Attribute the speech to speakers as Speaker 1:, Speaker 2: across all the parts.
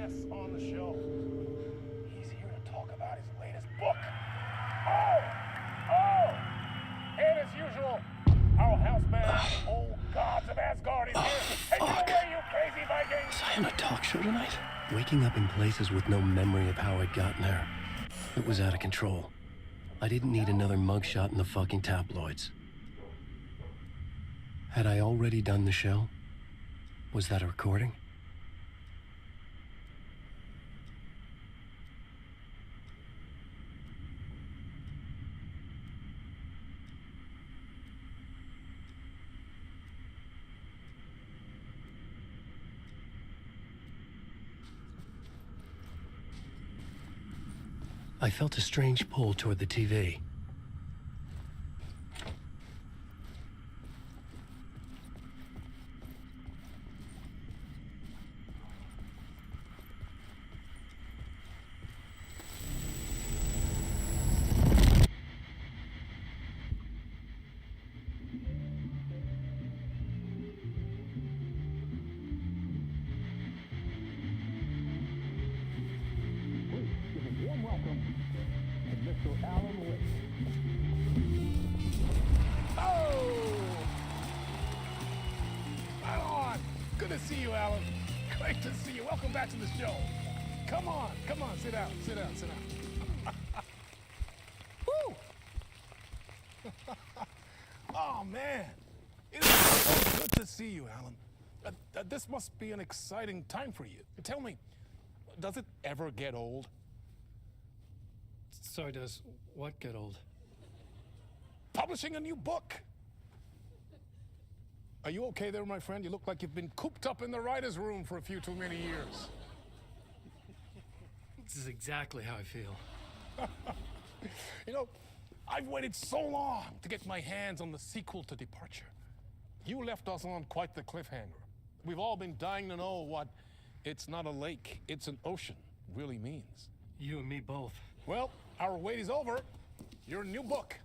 Speaker 1: mess on the shelf. He's here to talk about his latest book. Oh! And as usual, our house band, old gods of Asgard, is here. Take it away, you crazy Vikings!
Speaker 2: Was I on a talk show tonight? Waking up in places with no memory of how I'd gotten there. It was out of control. I didn't need another mugshot in the fucking tabloids. Had I already done the show? Was that a recording? I felt a strange pull toward the TV.
Speaker 1: Good to see you, Alan. Great to see you. Welcome back to the show. Come on, sit down. Woo! Oh, man. It is so good to see you, Alan. This must be an exciting time for you. Tell me, does it ever get old?
Speaker 2: Sorry, does what get old?
Speaker 1: Publishing a new book. Are you okay there, my friend? You look like you've been cooped up in the writer's room for a few too many years.
Speaker 2: This is exactly how I feel.
Speaker 1: You know, I've waited so long to get my hands on the sequel to Departure. You left us on quite the cliffhanger. We've all been dying to know what "it's not a lake, it's an ocean" really means.
Speaker 2: You and me both.
Speaker 1: Well, our wait is over. Your new book,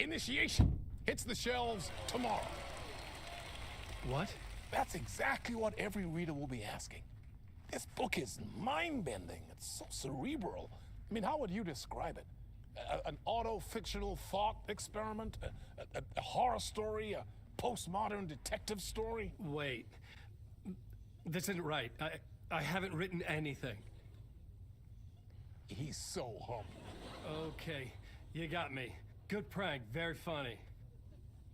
Speaker 1: Initiation, hits the shelves tomorrow.
Speaker 2: What?
Speaker 1: That's exactly what every reader will be asking. This book is mind-bending. It's so cerebral. I mean, how would you describe it? An auto-fictional thought experiment? A horror story? A postmodern detective story?
Speaker 2: Wait. This isn't right. I haven't written anything.
Speaker 1: He's so humble.
Speaker 2: Okay, you got me. Good prank, very funny.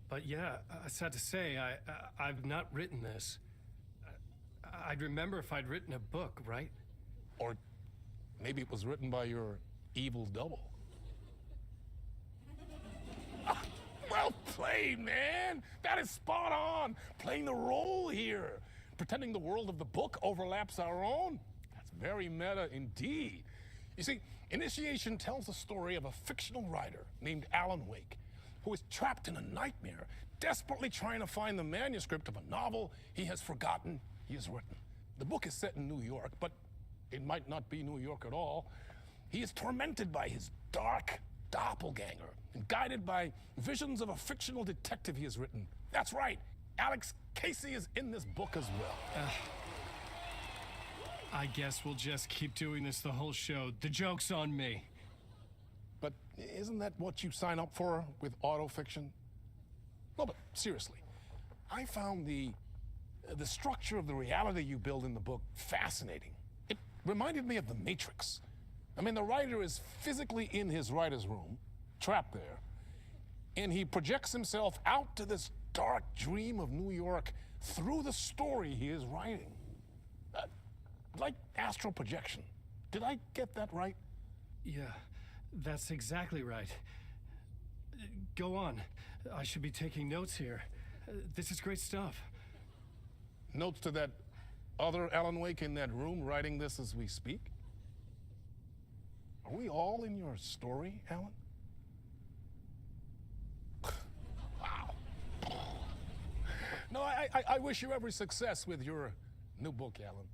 Speaker 2: But yeah, sad to say, I've not written this. I'd remember if I'd written a book, right?
Speaker 1: Or maybe it was written by your evil double. Well played, man! That is spot on! Playing the role here. Pretending the world of the book overlaps our own. That's very meta indeed. You see, Initiation tells the story of a fictional writer named Alan Wake, who is trapped in a nightmare, desperately trying to find the manuscript of a novel he has forgotten he has written. The book is set in New York, but it might not be New York at all. He is tormented by his dark doppelganger and guided by visions of a fictional detective he has written. That's right, Alex Casey is in this book as well.
Speaker 2: I guess we'll just keep doing this the whole show. The joke's on me.
Speaker 1: But isn't that what you sign up for with autofiction? No, but seriously, I found the structure of the reality you build in the book fascinating. It reminded me of The Matrix. I mean, the writer is physically in his writer's room, trapped there, and he projects himself out to this dark dream of New York through the story he is writing. Like astral projection. Did I get that right?
Speaker 2: Yeah. That's exactly right. Go on. I should be taking notes here. This is great stuff.
Speaker 1: Notes to that other Alan Wake in that room writing this as we speak? Are we all in your story, Alan? Wow. No, I wish you every success with your new book, Alan.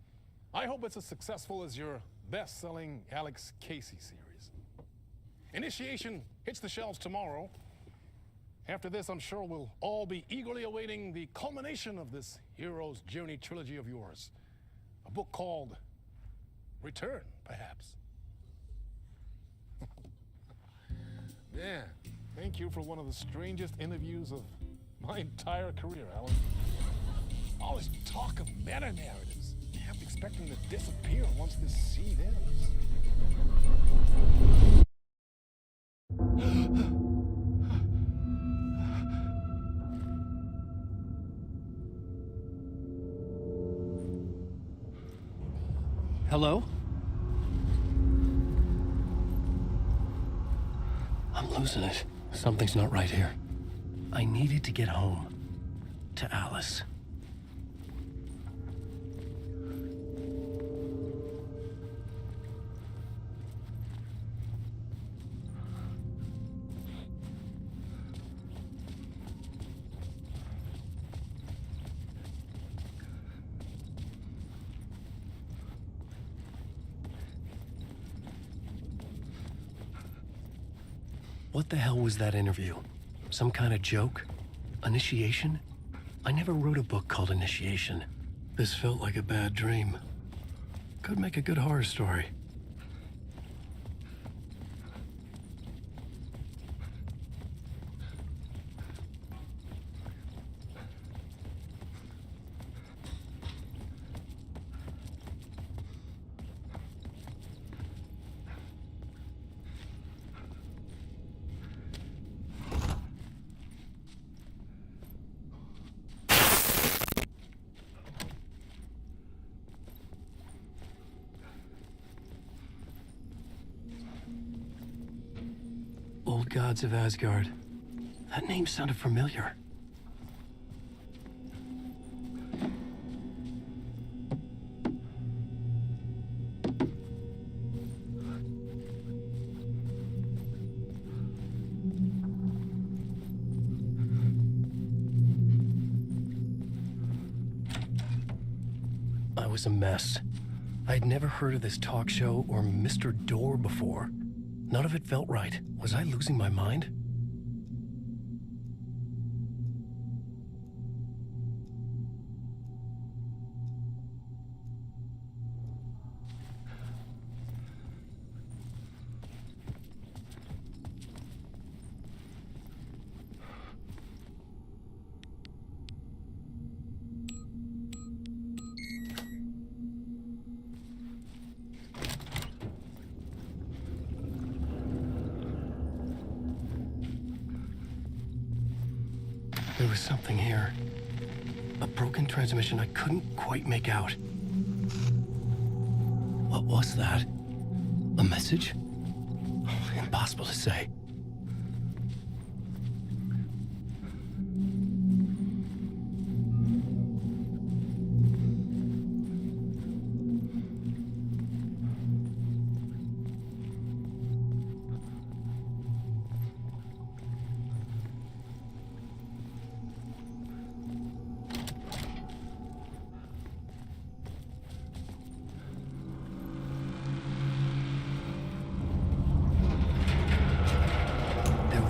Speaker 1: I hope it's as successful as your best-selling Alex Casey series. Initiation hits the shelves tomorrow. After this, I'm sure we'll all be eagerly awaiting the culmination of this hero's journey trilogy of yours. A book called return, perhaps. Man, thank you for one of the strangest interviews of my entire career, Alan. All this talk of meta-narratives. I'm expecting to disappear once this seed ends.
Speaker 2: Hello? I'm losing it. Something's not right here. I needed to get home. To Alice. What the hell was that interview? Some kind of joke? Initiation? I never wrote a book called Initiation. This felt like a bad dream. Could make a good horror story. Old Gods of Asgard. That name sounded familiar. I was a mess. I'd never heard of this talk show or Mr. Door before. None of it felt right. Was I losing my mind? There was something here. A broken transmission I couldn't quite make out. What was that? A message? Impossible to say.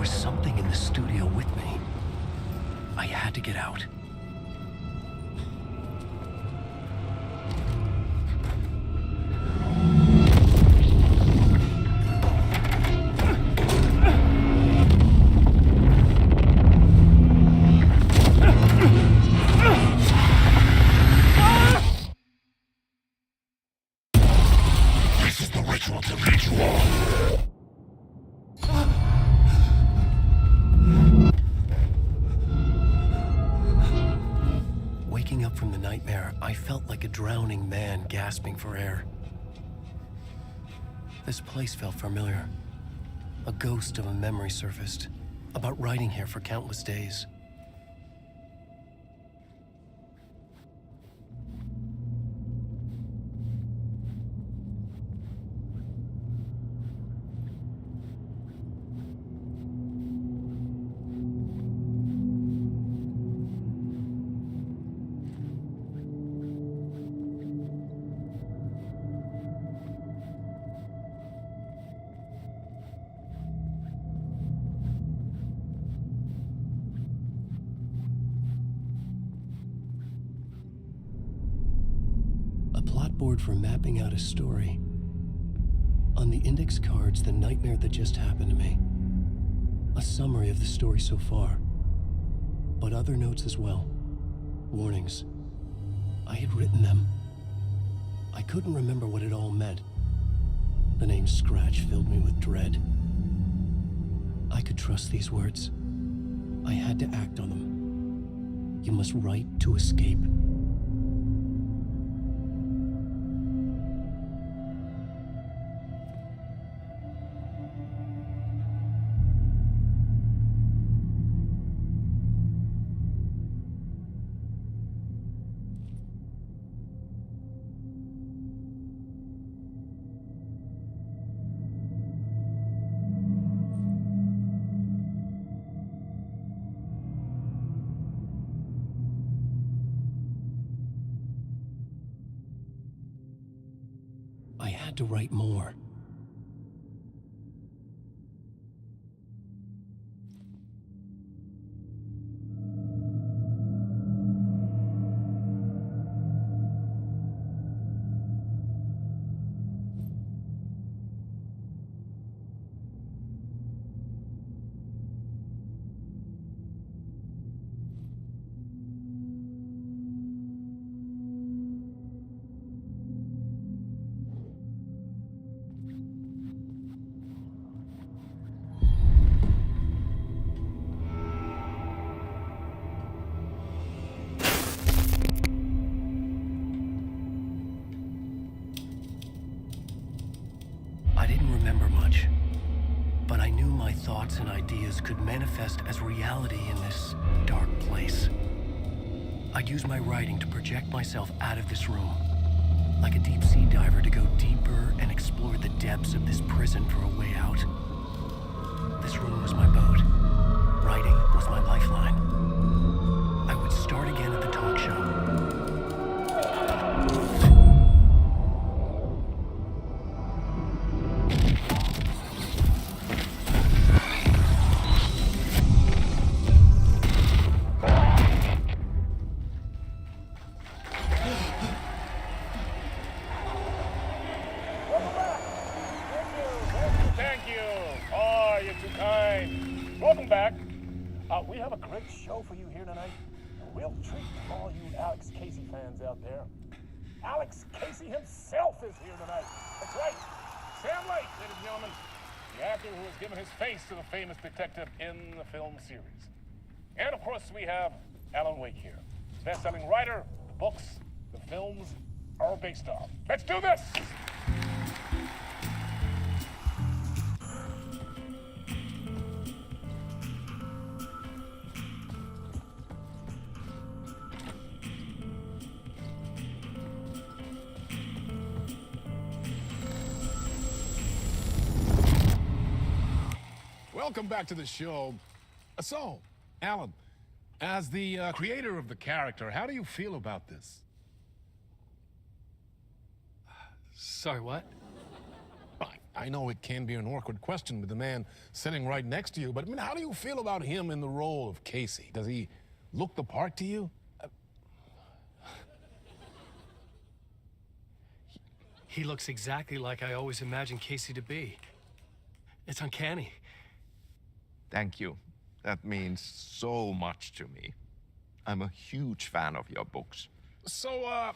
Speaker 2: Something in the studio with me. I had to get out.
Speaker 1: This is the ritual to lead you on.
Speaker 2: Waking up from the nightmare, I felt like a drowning man gasping for air. This place felt familiar. A ghost of a memory surfaced, about riding here for countless days. blackboard for mapping out a story. On the index cards, the nightmare that just happened to me. A summary of the story so far. But other notes as well. Warnings. I had written them. I couldn't remember what it all meant. The name Scratch filled me with dread. I could trust these words. I had to act on them. You must write to escape. I had to write more. I didn't remember much, but I knew my thoughts and ideas could manifest as reality in this dark place. I'd use my writing to project myself out of this room, like a deep-sea diver to go deeper and explore the depths of this prison for a way out. This room was my boat. Writing was my lifeline. I would start again at the talk show.
Speaker 1: Welcome back. We have a great show for you here tonight. A real treat to all you Alex Casey fans out there. Alex Casey himself is here tonight. That's right. Sam Lake, ladies and gentlemen. The actor who has given his face to the famous detective in the film series. And of course, we have Alan Wake here. Best-selling writer, the books, the films are based on. Let's do this! Welcome back to the show. So, Alan, as the creator of the character, how do you feel about this?
Speaker 2: Sorry, what?
Speaker 1: I know it can be an awkward question with the man sitting right next to you, but I mean, how do you feel about him in the role of Casey? Does he look the part to you?
Speaker 2: He looks exactly like I always imagined Casey to be. It's uncanny.
Speaker 3: Thank you. That means so much to me. I'm a huge fan of your books.
Speaker 1: So,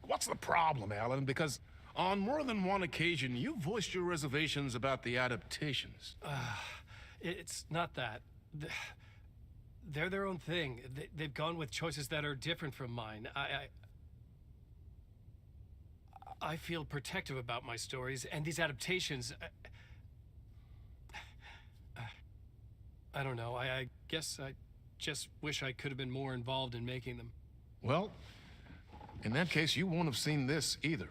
Speaker 1: what's the problem, Alan? Because on more than one occasion, you voiced your reservations about the adaptations.
Speaker 2: It's not that. They're their own thing. They've gone with choices that are different from mine. I feel protective about my stories, and these adaptations... I don't know. I guess I just wish I could have been more involved in making them.
Speaker 1: Well, in that case, you won't have seen this either.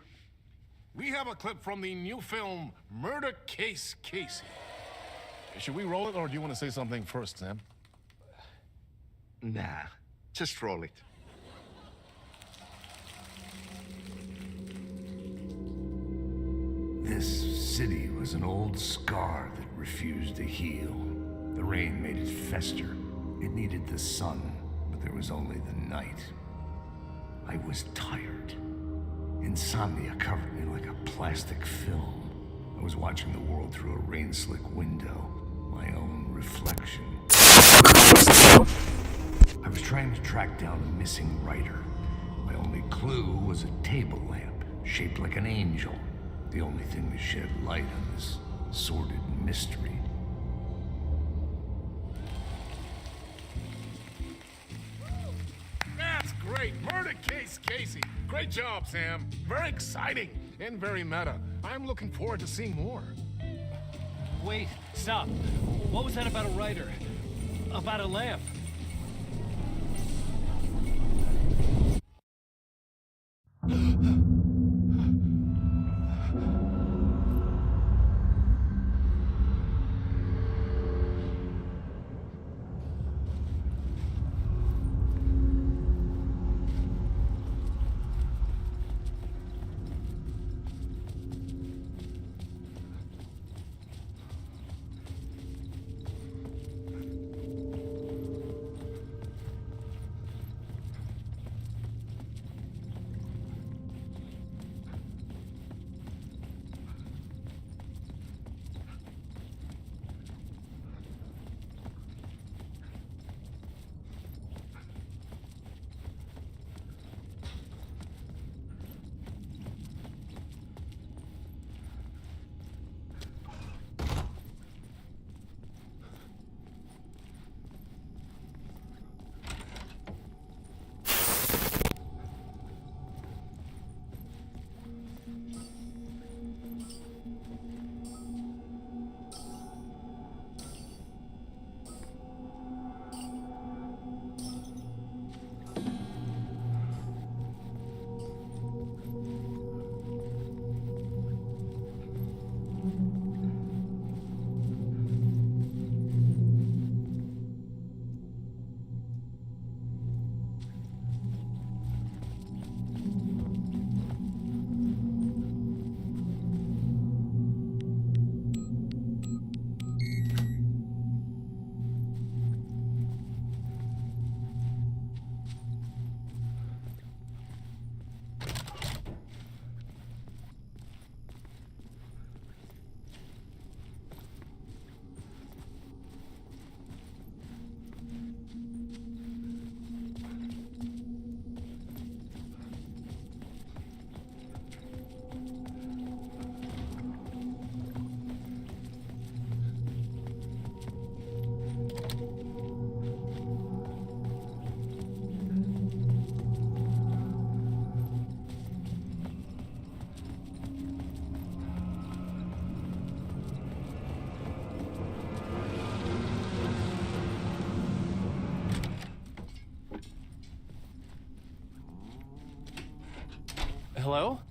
Speaker 1: We have a clip from the new film, Murder Case Casey. Should we roll it, or do you want to say something first, Sam?
Speaker 3: Nah, just roll it.
Speaker 4: This city was an old scar that refused to heal. The rain made it fester. It needed the sun, but there was only the night. I was tired. Insomnia covered me like a plastic film. I was watching the world through a rain-slick window, my own reflection. I was trying to track down a missing writer. My only clue was a table lamp, shaped like an angel. The only thing to shed light on this sordid mystery.
Speaker 1: That's great. Murder case, Casey. Great job, Sam. Very exciting and very meta. I'm looking forward to seeing more.
Speaker 2: Wait, stop. What was that about a writer? About a lamp? Hello?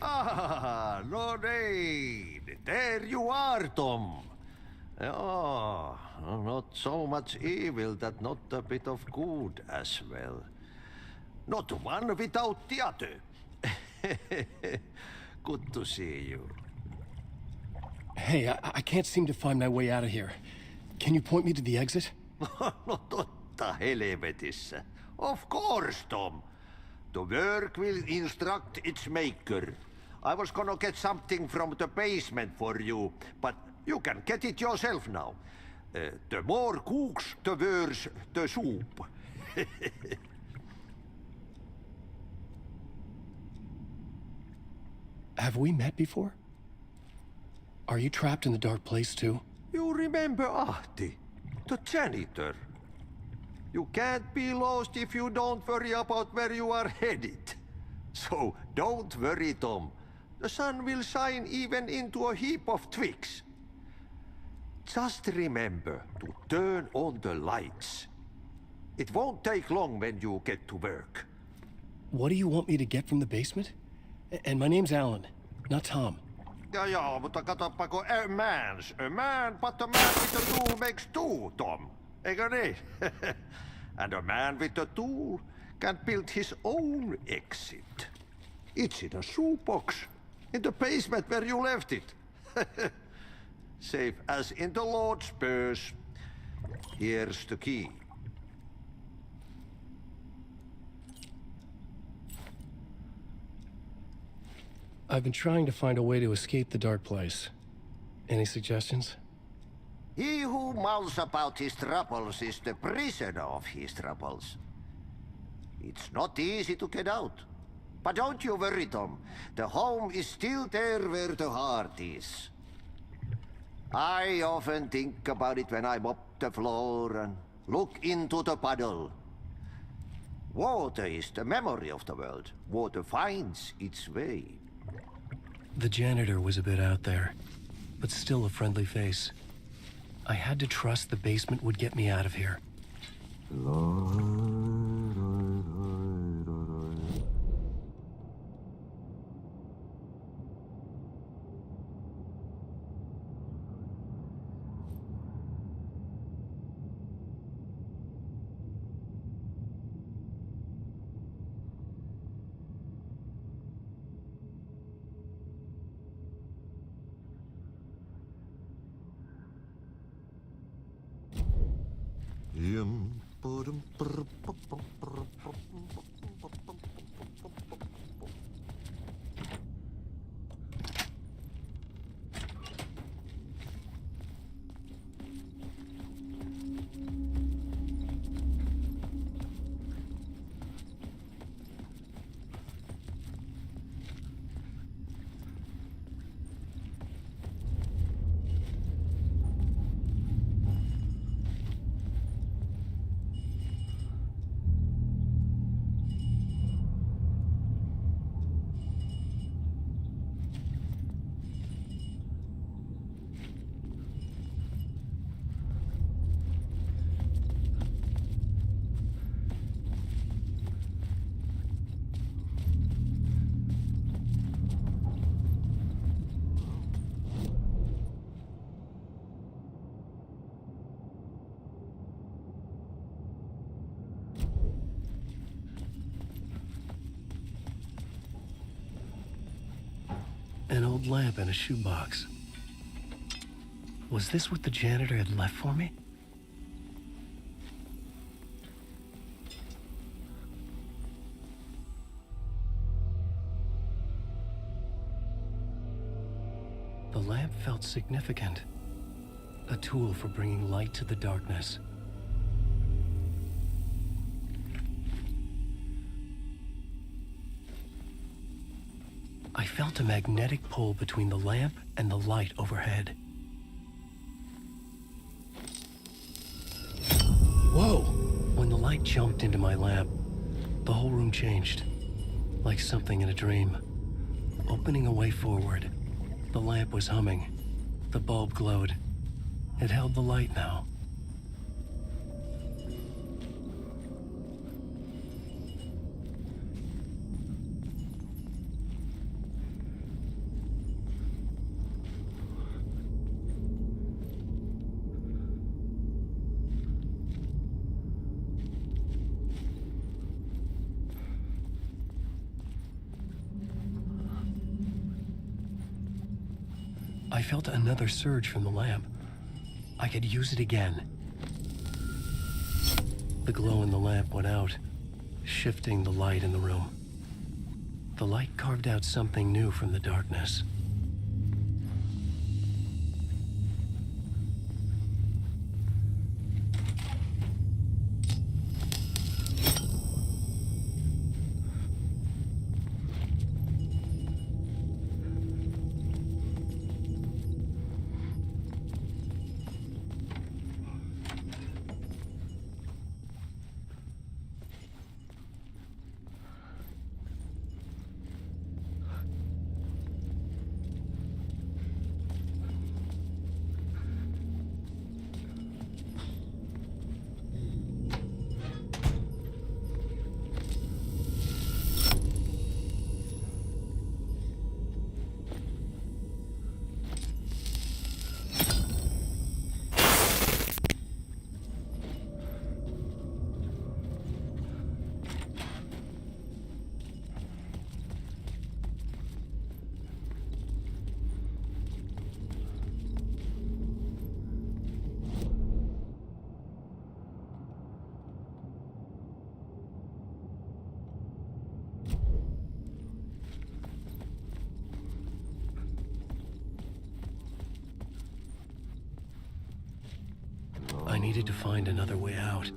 Speaker 5: Ah, no need. There you are, Tom. Oh, not so much evil that not a bit of good as well. Not one without the other. Good to see you.
Speaker 2: Hey, I can't seem to find my way out of here. Can you point me to the exit?
Speaker 5: No totta helvetissä. Of course, Tom. The work will instruct its maker. I was gonna get something from the basement for you, but you can get it yourself now. The more cooks, the worse the soup.
Speaker 2: Have we met before? Are you trapped in the dark place too?
Speaker 5: You remember Ahti, the janitor. You can't be lost if you don't worry about where you are headed. So don't worry, Tom. The sun will shine even into a heap of twigs. Just remember to turn on the lights. It won't take long when you get to work.
Speaker 2: What do you want me to get from the basement? And my name's Alan, not Tom.
Speaker 5: Ja, mutta katsopako a man, but a man with a tool makes two, Tom. Eikö niin? And a man with a tool can build his own exit. It's in a shoebox, in the basement where you left it. Safe as in the Lord's purse. Here's the key.
Speaker 2: I've been trying to find a way to escape the dark place. Any suggestions?
Speaker 5: He who mouths about his troubles is the prisoner of his troubles. It's not easy to get out. But don't you worry, Tom. The home is still there where the heart is. I often think about it when I mop the floor and look into the puddle. Water is the memory of the world. Water finds its way.
Speaker 2: The janitor was a bit out there, but still a friendly face. I had to trust the basement would get me out of here. An old lamp in a shoebox. Was this what the janitor had left for me? The lamp felt significant. A tool for bringing light to the darkness. I felt a magnetic pull between the lamp and the light overhead. Whoa! When the light jumped into my lamp, the whole room changed, like something in a dream. Opening a way forward, the lamp was humming. The bulb glowed. It held the light now. I felt another surge from the lamp. I could use it again. The glow in the lamp went out, shifting the light in the room. The light carved out something new from the darkness. I needed to find another way out.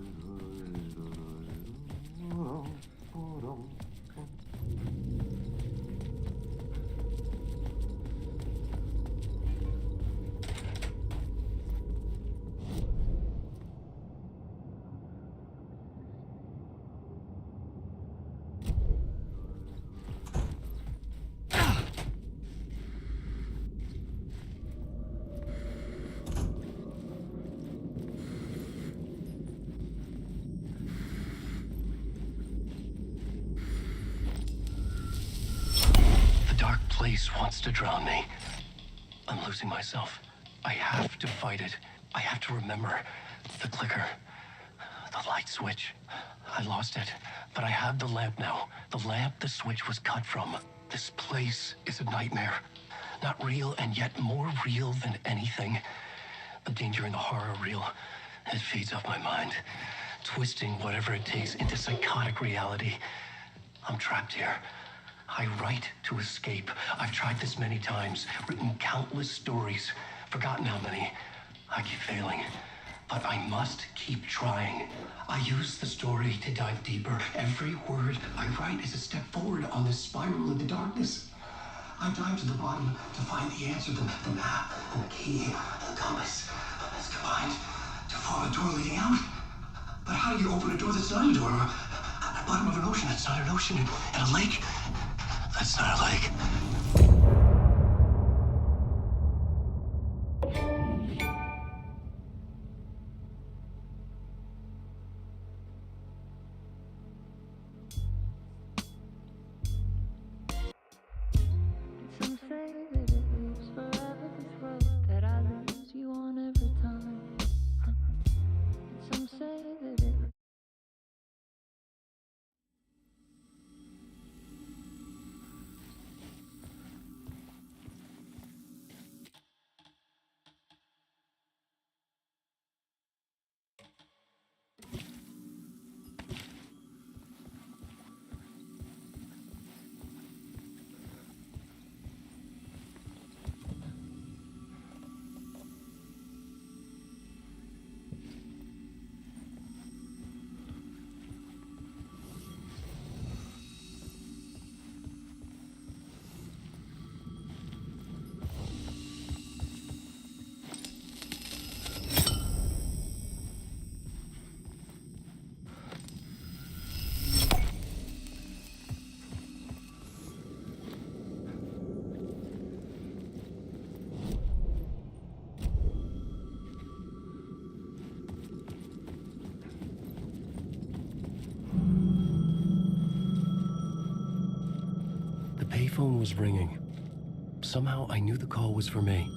Speaker 2: Place wants to drown me. I'm losing myself. I have to fight it. I have to remember the clicker, the light switch. I lost it, but I have the lamp now. The lamp the switch was cut from. This place is a nightmare. Not real, and yet more real than anything. The danger in the horror reel. It feeds off my mind, twisting whatever it takes into psychotic reality. I'm trapped here. I write to escape. I've tried this many times, written countless stories, forgotten how many. I keep failing, but I must keep trying. I use the story to dive deeper. Every word I write is a step forward on this spiral into darkness. I dive to the bottom to find the answer, the map, and the key, the compass. It's combined to form a door leading out. But how do you open a door that's not a door? At the bottom of an ocean that's not an ocean, and a lake that's not a lake.
Speaker 6: Some say that it lives forever, this road that I lose you on every time. And some say that it
Speaker 2: The payphone was ringing. Somehow I knew the call was for me.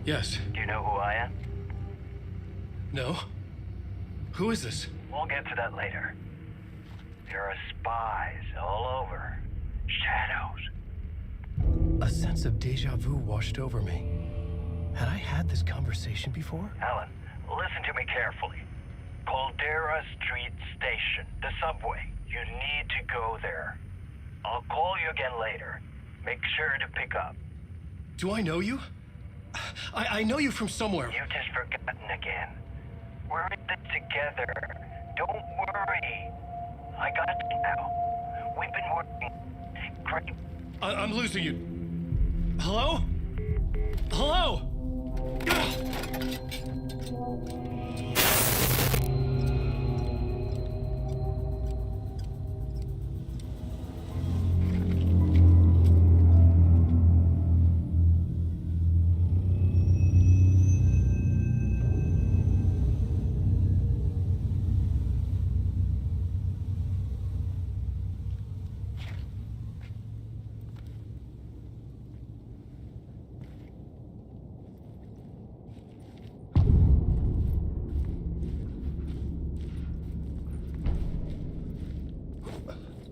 Speaker 2: Yes.
Speaker 7: Do you know who I am?
Speaker 2: No? Who is this?
Speaker 7: We'll get to that later. There are spies all over. Shadows.
Speaker 2: A sense of deja vu washed over me. Had I had this conversation before?
Speaker 7: Alan, listen to me carefully. Caldera Street Station, the subway. You need to go there. I'll call you again later. Make sure to pick up.
Speaker 2: Do I know you? I know you from somewhere.
Speaker 7: You've just forgotten again. We're in this together. Don't worry. I got you now. We've been working great.
Speaker 2: I'm losing you. Hello? Hello?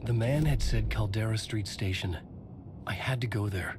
Speaker 2: The man had said Caldera Street Station. I had to go there.